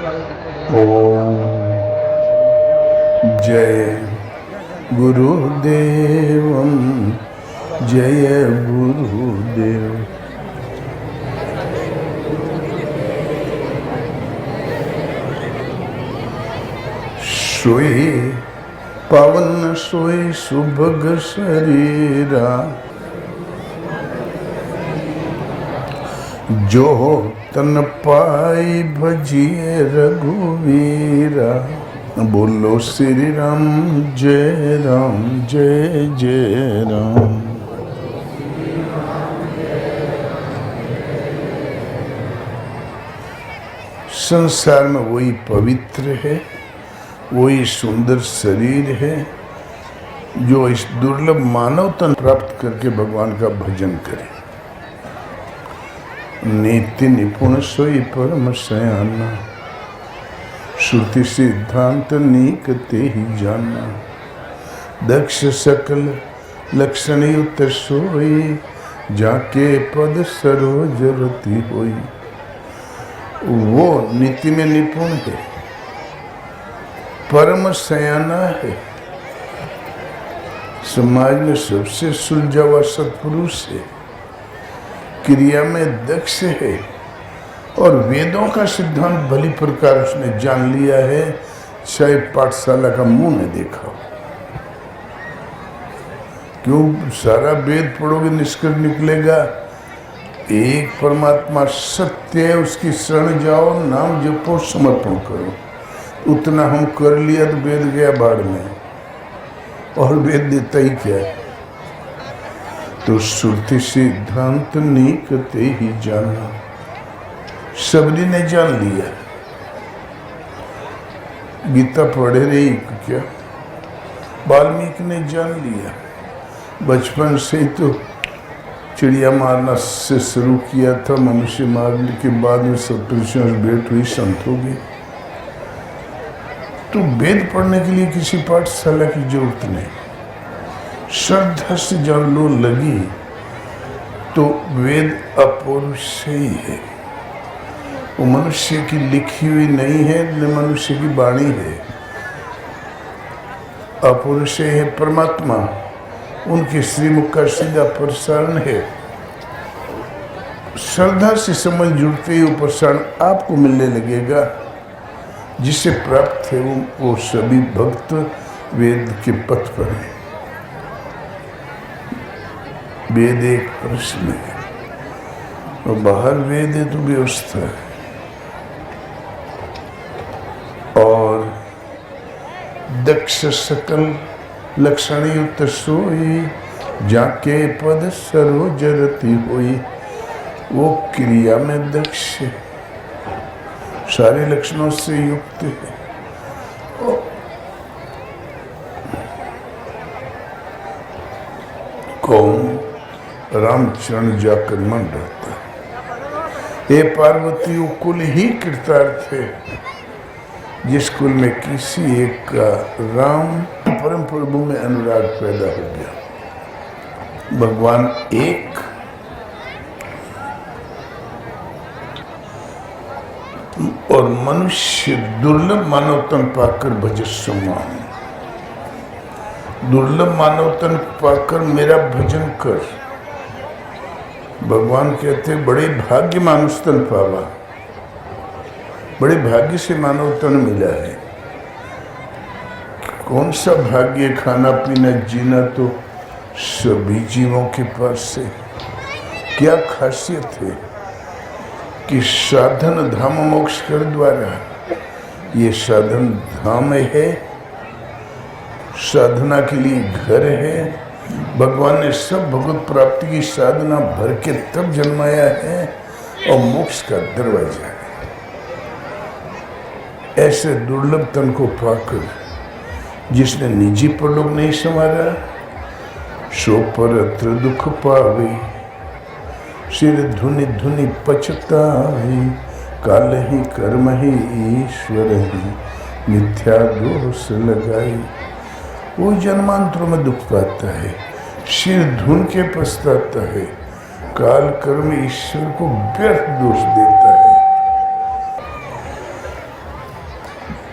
ओम जय गुरुदेव, जय गुरुदेव। सोए पावन सोए सुभग शरीरा, जो तन पाई भजिए रघुवीरा। बोलो श्री राम जय जय राम। संसार में वही पवित्र है, वही सुंदर शरीर है जो इस दुर्लभ मानव तन प्राप्त करके भगवान का भजन करे। नीति निपुण सोई परम सयाना, श्रुति सिद्धांत नीक ते ही जाना। दक्ष सकल लक्षण युक्त सोई, जाके पद सरोज रति होई। वो नीति में निपुण है, परम सयाना है, समाज में सबसे सुलझा हुआ सत्पुरुष है, क्रिया में दक्ष है और वेदों का सिद्धांत भली प्रकार उसने जान लिया है, चाहे पाठशाला का मुंह ने देखा। क्यों सारा वेद पढ़ोगे निष्कर्ष निकलेगा एक परमात्मा सत्य है, उसकी शरण जाओ, नाम जपो, समर्पण करो। उतना हम कर लिया तो वेद गया बाढ़ में, और वेद देता ही क्या है। तो श्रुति सिद्धांत नीक ते ही जाना, सबने ने जान लिया। गीता पढ़े रही क्या, वाल्मीकि ने जान लिया। बचपन से ही तो चिड़िया मारना से शुरू किया था, मनुष्य मारने के बाद में सप्तऋषियों से भेंट हुई, संत हो गए। तो वेद पढ़ने के लिए किसी पाठशाला की जरूरत नहीं, श्रद्धा से जान लो लगी तो वेद अपौरुषेय ही है। वो मनुष्य की लिखी हुई नहीं है, न मनुष्य की वाणी है। अपौरुषेय है परमात्मा, उनके श्रीमुख का सीधा प्रसारण है। श्रद्धा से समझ जुड़ते ही वो प्रसारण आपको मिलने लगेगा। जिसे प्राप्त है वो सभी भक्त वेद के पथ पर है। वेद एक प्रश्न है और बाहर वेद है तो व्यवस्था है। और दक्ष सकल लक्षण युक्त सोई, जाके पद सरोज रति होई। वो क्रिया में दक्ष है, सारे लक्षणों से युक्त है। कौन रामचरण जाकर मन रहता है। ये पार्वती वो कुल ही कृतार्थ है जिस कुल में किसी एक का राम परम प्रभु में अनुराग पैदा हो गया। भगवान एक और मनुष्य दुर्लभ मानव तन पाकर भज समान। दुर्लभ मानव तन पाकर मेरा भजन कर। भगवान कहते बड़े भाग्य मानुष तन पावा, बड़े भाग्य से मानव तन मिला है। कौन सा भाग्य, खाना पीना जीना तो सभी जीवों के पास है। क्या खासियत है कि साधन धाम मोक्ष कर द्वारा, ये साधन धाम है, साधना के लिए घर है। भगवान ने सब भगवत प्राप्ति की साधना भर के तब जन्माया है और मोक्ष का दरवाजा है। ऐसे दुर्लभ तन को पाकर जिसने निजी परलोक नहीं संवारा, सो परत्र दुख पावे। सिर धुनि धुनि पछताई, काल ही कर्म ही ईश्वर ही, मिथ्या दोष लगाई। वो जन्मांतरों में दुख पाता है, सिर धुन के पछताता है, काल कर्म ईश्वर को व्यर्थ दोष देता है।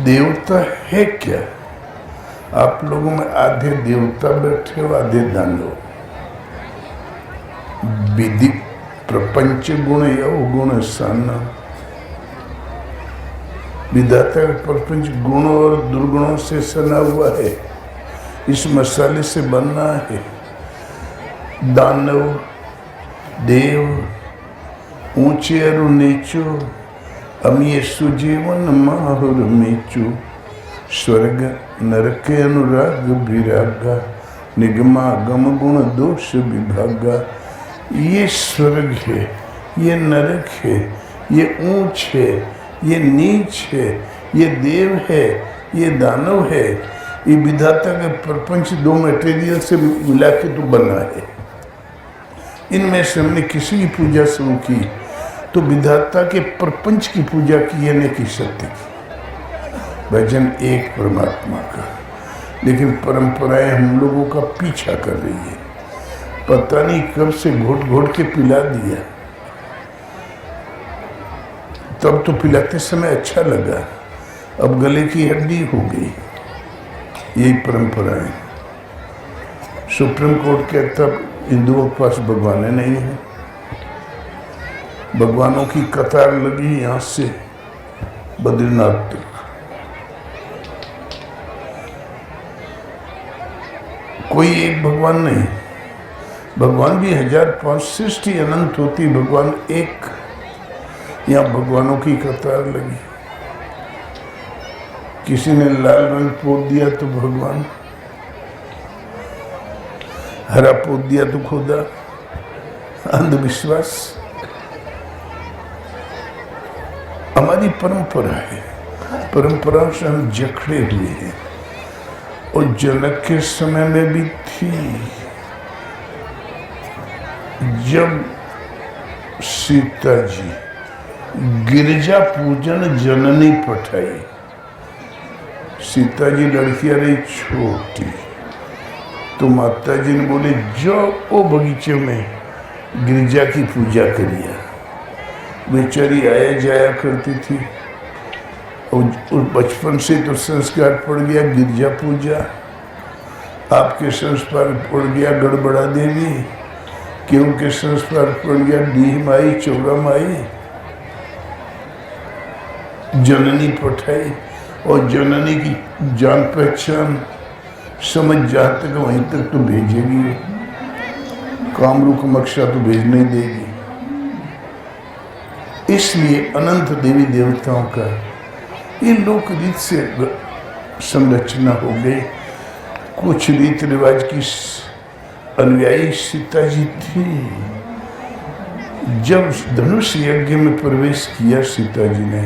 देवता है क्या? आप लोगों में आधे देवता बैठे हो, आधे दानव। विधि प्रपंच गुण या गुण साना। विधाता का प्रपंच गुणों और दुर्गुणों से सना हुआ है, इस मसाले से बनना है। दानव देव, ऊंचे और नीचो, अमीय सुजीवन माहुर मीचू। स्वर्ग नरक अनुराग विरागा, निगमागम गुण दोष विभागा। ये स्वर्ग है, ये नरक है, ये ऊंच है, ये नीच है, ये देव है, ये दानव है। ये विधाता के प्रपंच दो मटेरियल से मिला के तो बना है। इनमें से हमने किसी की पूजा शुरू की तो विधाता के प्रपंच की पूजा की है, न कि सत्य की। भजन एक परमात्मा का, लेकिन परंपराएं हम लोगों का पीछा कर रही है। पता नहीं कब से घोट घोट के पिला दिया, तब तो पिलाते समय अच्छा लगा, अब गले की हड्डी हो गई। यही परंपरा है। सुप्रीम कोर्ट कहता हिंदुओं के पास भगवान नहीं है। भगवानों की कतार लगी यहां से बद्रीनाथ तक। कोई एक भगवान नहीं, भगवान भी 1005 सृष्टि अनंत होती, भगवान एक। यहाँ भगवानों की कतार लगी। किसी ने लाल रंग पोत दिया तो भगवान, हरा पोत दिया तो खुदा। अंधविश्वास हमारी परंपरा है, परंपराओं से हम जकड़े हुए हैं। और जनक के समय में भी थी, जब सीता जी गिरजा पूजन जननी पठाई। सीता जी लड़कियां रही छोटी, तो माता जी ने बोले जो वो बगीचे में गिरजा की पूजा करिए। बेचारी आया जाया करती थी और बचपन से तो संस्कार पड़ गया गिरजा पूजा। आपके संस्कार पड़ गया गड़बड़ा देवी, क्योंकि संस्कार पड़ गया डीह माई चौरा माई। जननी पठाई, और जननी की जान पहचान समझ जाते कि वहीं तक तो भेजेगी, कामरूप मक्षा तो भेज नहीं देगी। इसलिए अनंत देवी देवताओं का ये लोक रीत से संरचना हो गई। कुछ रीत रिवाज की अनुयायी सीता जी थी। जब धनुष यज्ञ में प्रवेश किया सीता जी ने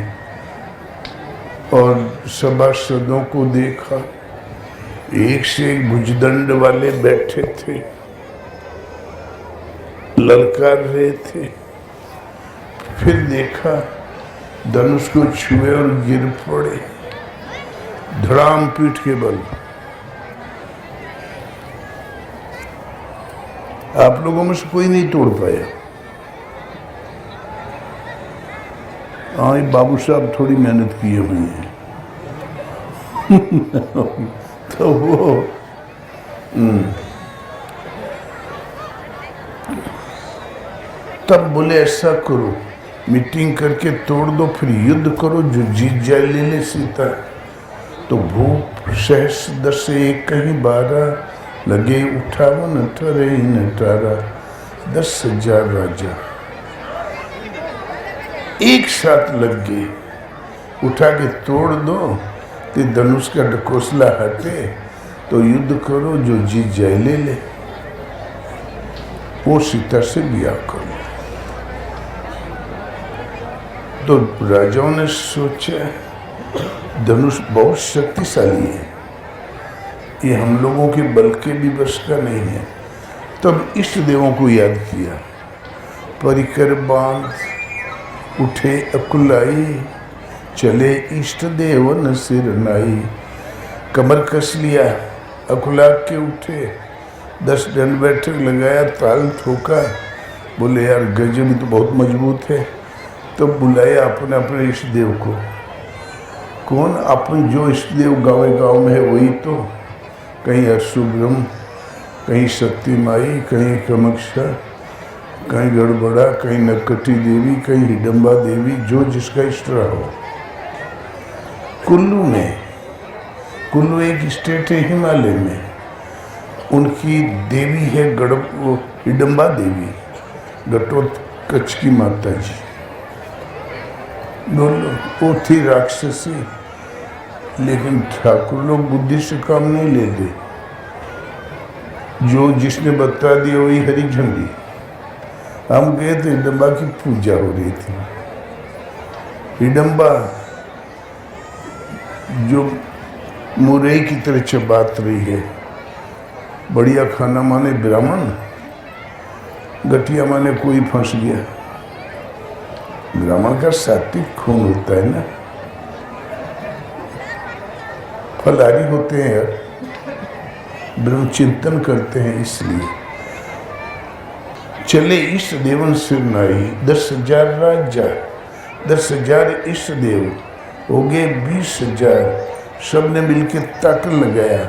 और सभासदों को देखा, एक से एक भुजदंड वाले बैठे थे, ललकार रहे थे। फिर देखा धनुष को छुए और गिर पड़े धड़ाम पीठ के बल। आप लोगों में से कोई नहीं तोड़ पाया। हाँ, बाबू साहब थोड़ी मेहनत किए हुए हैं। तो वो तब बोले ऐसा करो, मीटिंग करके तोड़ दो, फिर युद्ध करो, जो जीत जाए ले ले सीता। तो भूप सहस 10 से 1 कहीं 12, लगे 58 ठहरे 18, 10,000 राजा एक साथ लग गए। उठा के तोड़ दो तो धनुष का ढकोसला हटे, तो युद्ध करो, जो जीत जाए ले ले। वो सीता से ब्याह करो। तो राजाओं ने सोचा धनुष बहुत शक्तिशाली है, ये हम लोगों के बल के भी बस का नहीं है। तब इष्ट देवों को याद किया। परिकर बांध उठे अकुलाई, चले इष्ट देवन सिर नाई। कमर कस लिया, अकुला के उठे, 10 दंड बैठक लगाया, ताल ठोका। बोले यार गजब तो बहुत मजबूत है। तो बुलाया अपने अपने इष्ट देव को। कौन अपन जो इष्टदेव गाँव गाँव में है वही तो, कहीं अशुभ्रम, कहीं सती माई, कहीं कमक्षा, कहीं गड़बड़ा, कहीं नकटी देवी, कहीं हिडम्बा देवी, जो जिसका इष्ट रहा हो। कुल्लू में, कुल्लू एक स्टेट है हिमालय में, उनकी देवी है हिडम्बा देवी, घटोत्कच की माता जी। बोलो वो थी राक्षसी, लेकिन ठाकुर लोग बुद्धि से काम नहीं लेते, जो जिसने बता दिया वही हरी झंडी। हम गए तो हिडम्बा की पूजा हो रही थी। हिडम्बा जो मुरई की तरह चबात रही है, बढ़िया खाना माने ब्राह्मण, गठिया माने कोई फंस गया। ब्राह्मण का सात्विक खून होता है ना, फलारी होते हैं यार, ब्रह्म चिंतन करते हैं, इसलिए चले इष्ट देवन सिर नाई, 10,000 राजा, 10,000 इष्ट देव हो गए 20,000, सबने मिलके ताक लगाया,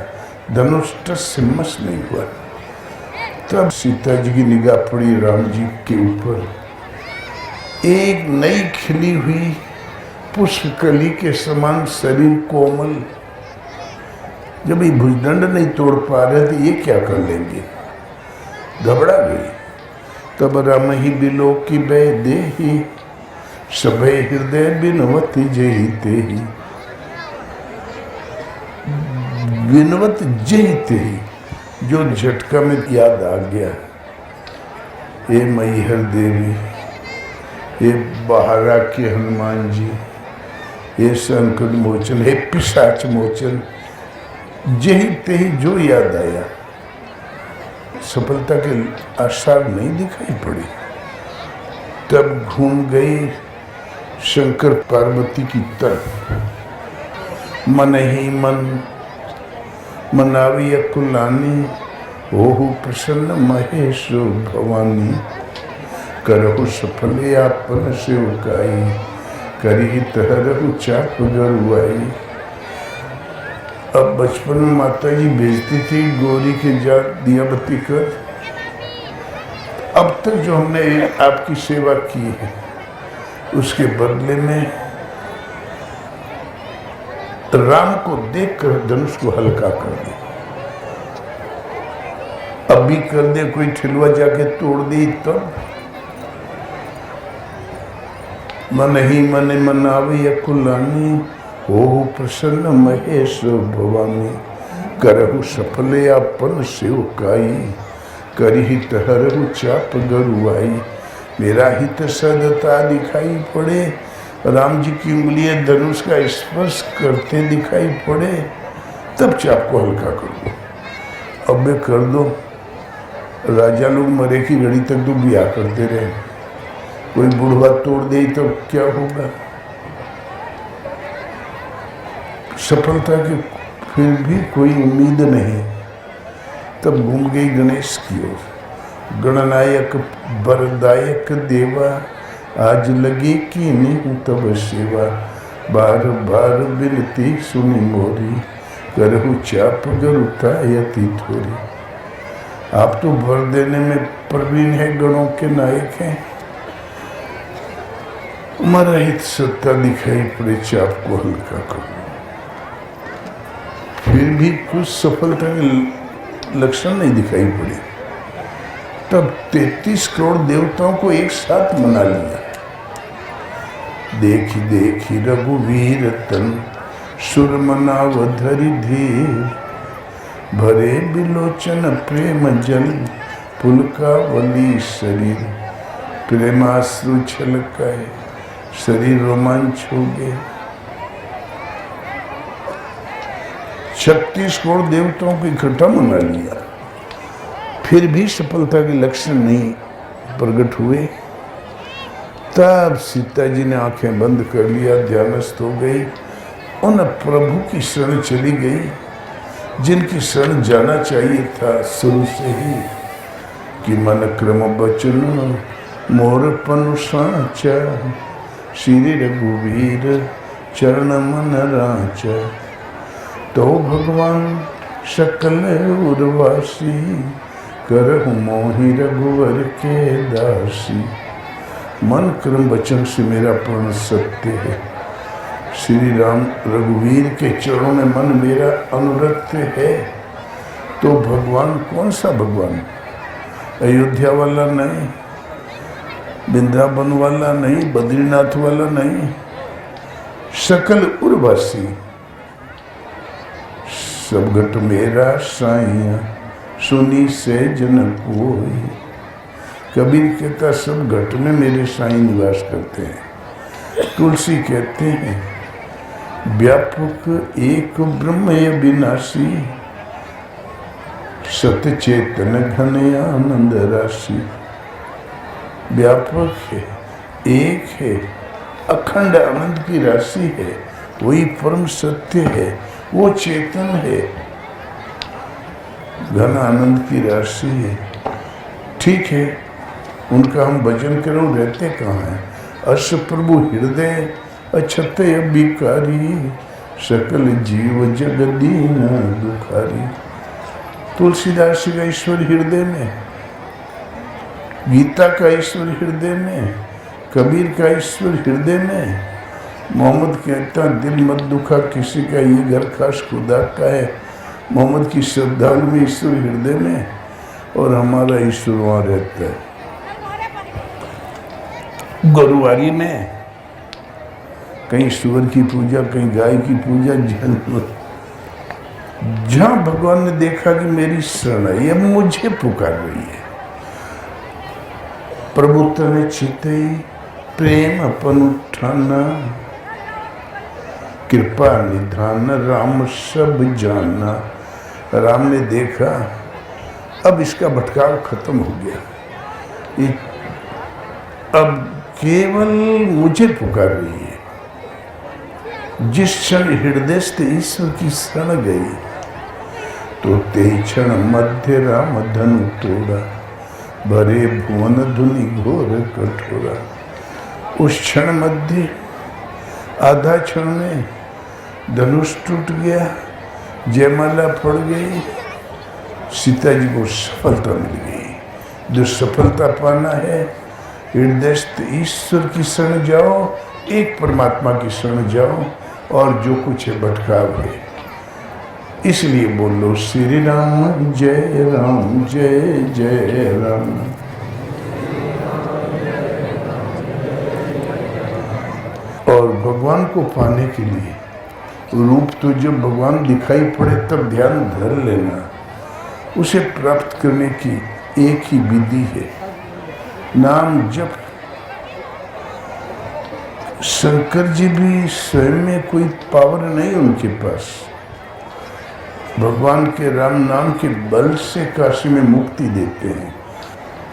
धनुष से मस नहीं हुआ। तब सीता जी की निगाह पड़ी राम जी के ऊपर, एक नई खिली हुई पुष्पकली के समान शरीर कोमल। जब ये भुजदंड नहीं तोड़ पा रहे थे, ये क्या कर लेंगे, घबरा गई। तब राम ही बिलो की बै देही, सभय हृदय बिनवती जही तेही, बिनवत जही तेही, जो झटका में याद आ गया। ये मैहर देवी, ये बहारा के हनुमान जी, ये संकट मोचन, हे पिशाच मोचन, जही तेही जो याद आया। सफलता के आसार नहीं दिखाई पड़ी। तब घूम गई शंकर पार्वती की तरफ, मन ही मन मनावी अकुलानी, ओहु प्रसन्न महेश भवानी, करहु सफल आपन सेवकाई, करी तहरहु चाप गरुआई। अब बचपन में माता जी भेजती थी गौरी के जा दिया बत्ती कर। अब तक जो हमने आपकी सेवा की है, उसके बदले में राम को देखकर धनुष को हल्का कर दे। अब भी कर दे, कोई ठिलुआ जाके तोड़ दे, तब मन ही मन मनावे अकुलानी, ओहु प्रसन्न महेश भवानी, करहु सफल आपन सेवकाई, करी तहरहु चाप गरुआई। मेरा हित सदता दिखाई पड़े, राम जी की उंगलियां धनुष का स्पर्श करते दिखाई पड़े, तब चाप को हल्का कर दो। अब मैं कर दो, राजा लोग मरे की घड़ी तक तो ब्याह करते रहे, कोई बुढ़वा तोड़ दे तो क्या होगा। सफलता की फिर भी कोई उम्मीद नहीं। तब घूम गई गणेश की ओर, गणनायक वरदायक देवा, आज लगी कि नहीं तब सेवा, बार बार बिनती सुनी मोरी, करहु चाप गरुता यति थोरी। आप तो भर देने में प्रवीण है, गणों के नायक हैं, हमारा हित सत्ता दिखाई पड़े, चाप को हल्का करो। फिर भी कुछ सफलता के लक्षण नहीं दिखाई पड़े। तब 33 करोड़ देवताओं को एक साथ मना लिया। देखी देखी रघुवीर तन, सुर मनावधरि धीर, भरे बिलोचन प्रेम जल, पुलकावली शरीर, प्रेमाश्रु छलकाए, शरीर रोमांच हो गया। 36 करोड़ देवताओं को इकट्ठा मना लिया, फिर भी सफलता के लक्षण नहीं प्रकट हुए। तब सीता जी ने आंखें बंद कर लिया, ध्यानस्थ हो गई, उन प्रभु की शरण चली गई, जिनकी शरण जाना चाहिए था शुरू से ही, कि मन क्रम बचन मोर पनु साचा, श्री रघुवीर चरण मन रांच, तो भगवान सकल उर्वासी, करहु मोहि रघुवर के दासी। मन कर्म वचन से मेरा पूर्ण सत्य है। श्री राम रघुवीर के चरणों में मन मेरा अनुरक्त है। तो भगवान कौन सा भगवान? अयोध्या वाला नहीं, वृंदावन वाला नहीं, बद्रीनाथ वाला नहीं, सकल उर्वासी। सब घट मेरा साइया, सुनी से जन कोई। कबीर कहता सब घट में मेरे साईं निवास करते हैं। तुलसी कहते हैं व्यापक एक ब्रह्म विनाशी, सत चेतन घन आनंद राशि। व्यापक है, एक है, अखंड आनंद की राशि है, वही परम सत्य है, वो चेतन है, घन आनंद की राशि है। ठीक है, उनका हम भजन करो, रहते कहाँ हैं? अस प्रभु हृदय अछतय बिकारी, सकल जीव जगदीन दुखारी। तुलसीदास का ईश्वर हृदय में, गीता का ईश्वर हृदय में, कबीर का ईश्वर हृदय में। मोहम्मद कहता दिल मत दुखा किसी का, ये घर खास खुदा का है। मोहम्मद की श्रद्धालु में ईश्वर हृदय में, और हमारा ईश्वर वहाँ रहता है गुरुवारी में। कहीं सुअर की पूजा, कहीं गाय की पूजा। जहां भगवान ने देखा कि मेरी शरण है, ये मुझे पुकार रही है, प्रभु तने चिते प्रेम अपन उठाना, कृपा निधान राम सब जाना। राम ने देखा अब इसका भटकाव खत्म हो गया, ये अब केवल मुझे पुकार रही है। जिस क्षण हृदयस्थ ईश्वर की शरण गई, तो ते क्षण मध्य राम धनु तोड़ा, भरे भुवन धुनि घोर कठोरा। उस क्षण मध्य आधा क्षण में धनुष टूट गया, जयमाला पड़ गई, सीता जी को सफलता मिल गई। जो सफलता पाना है, हृदयस्थ ईश्वर की शरण जाओ, एक परमात्मा की शरण जाओ, और जो कुछ है भटकाव है। इसलिए बोलो श्री राम जय राम जय जय राम। और भगवान को पाने के लिए रूप तो जब भगवान दिखाई पड़े तब ध्यान धर लेना। उसे प्राप्त करने की एक ही विधि है, नाम जप। शंकर जी भी स्वयं में कोई पावर नहीं उनके पास, भगवान के राम नाम के बल से काशी में मुक्ति देते हैं।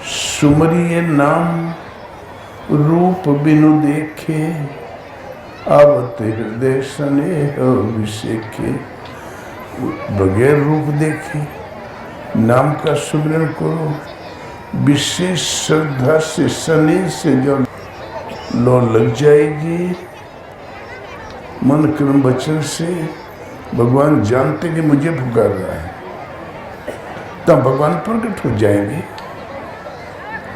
सुमरिए नाम रूप बिनु देखे, आवत हृदय स्नेह अभिषेके। बगैर रूप देखे नाम का सुमिरन करो, विशेष श्रद्धा से स्नेह से जब लो लग जाएगी, मन कर्म वचन से भगवान जानते कि मुझे पुकार रहा है, तब भगवान प्रकट हो जाएंगे।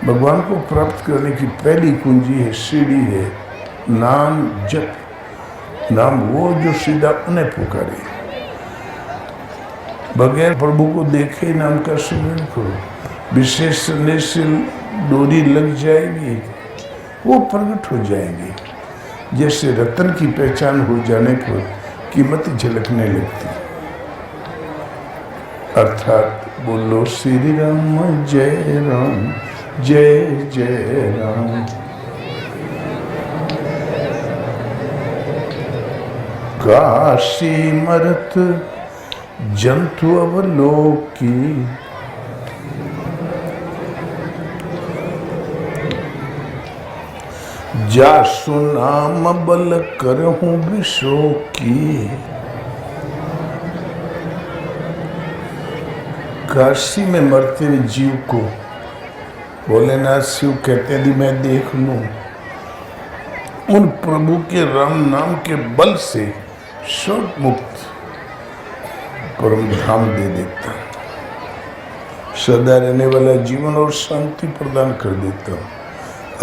भगवान को प्राप्त करने की पहली कुंजी है, सीढ़ी है नाम जप। नाम वो जो सीधा उन्हें पुकारे, बगैर प्रभु को देखे नाम का सुमिरन करो, विशेष स्नेह से डोरी लग जाएगी, वो प्रकट हो जाएंगे। जैसे रतन की पहचान हो जाने पर कीमत झलकने लगती। अर्थात बोलो श्री राम जय राम जय जय राम। काशी मरत जंतु अवलोकी, जासु नाम बल करहूं विशोकी। काशी में मरते हुए जीव को भोलेनाथ शिव कहते यदि मैं देख लूं उन प्रभु के राम नाम के बल से शोक मुक्त परम धाम दे देता, सदा रहने वाला जीवन और शांति प्रदान कर देता,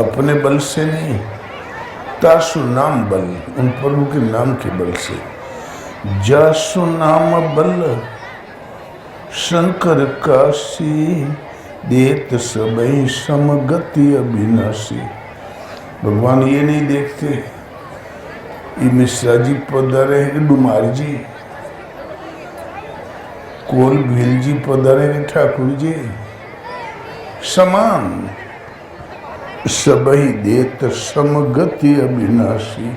अपने बल से नहीं, तासु नाम बल, उन प्रभु के नाम के बल से। जासु नाम बल शंकर काशी, देत सबई समगति अविनाशी। भगवान ये नहीं देखते ये मिश्रा जी पधारे हैं, डुमार जी, कोल भील जी पधारे हैं, ठाकुर जी, समान सबही देत समगति अविनाशी।